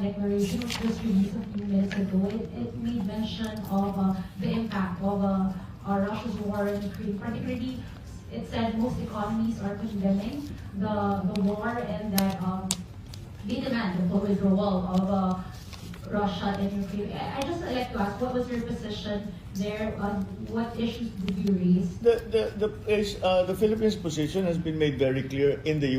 declaration was just released a few minutes ago. It made mention of the impact of Russia's war in Ukraine. Particularly, it said most economies are condemning the war and that they demand the withdrawal of Russia and Ukraine. I just like to ask, what was your position there? What issues did you raise? The Philippines' position has been made very clear in the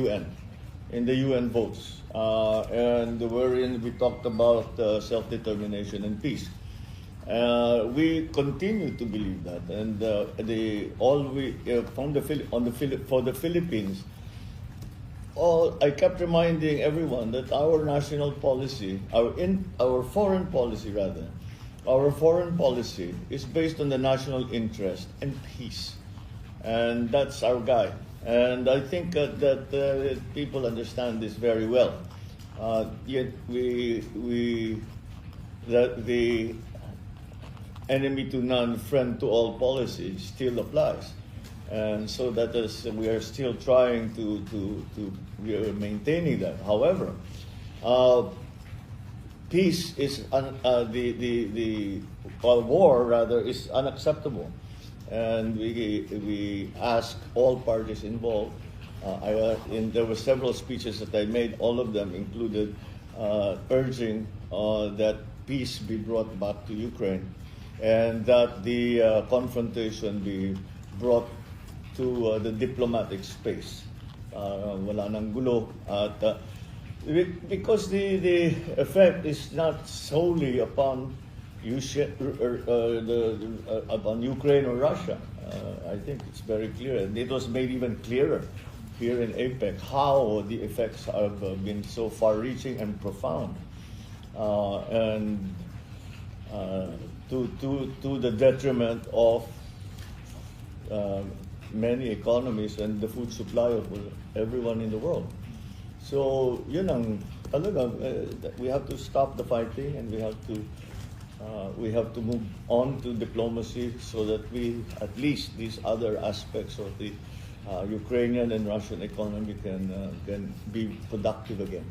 UN votes, and wherein we talked about self-determination and peace. We continue to believe that, and for the Philippines. I kept reminding everyone that our national policy, our foreign policy rather, our foreign policy is based on the national interest and peace, and that's our guide. And I think that people understand this very well. Yet that the enemy to none, friend to all policy still applies. And so that is, we are still trying we are maintaining that. However, peace is the war rather is unacceptable, and we ask all parties involved. There were several speeches that I made. All of them included urging that peace be brought back to Ukraine, and that the confrontation be brought to the diplomatic space. Wala nang gulo. Because the effect is not solely upon upon Ukraine or Russia. I think it's very clear. And it was made even clearer here in APEC how the effects have been so far-reaching and profound. And to the detriment of many economies and the food supply of everyone in the world. So, yun ang talaga, we have to stop the fighting, and we have to move on to diplomacy so that we, at least these other aspects of the Ukrainian and Russian economy can be productive again.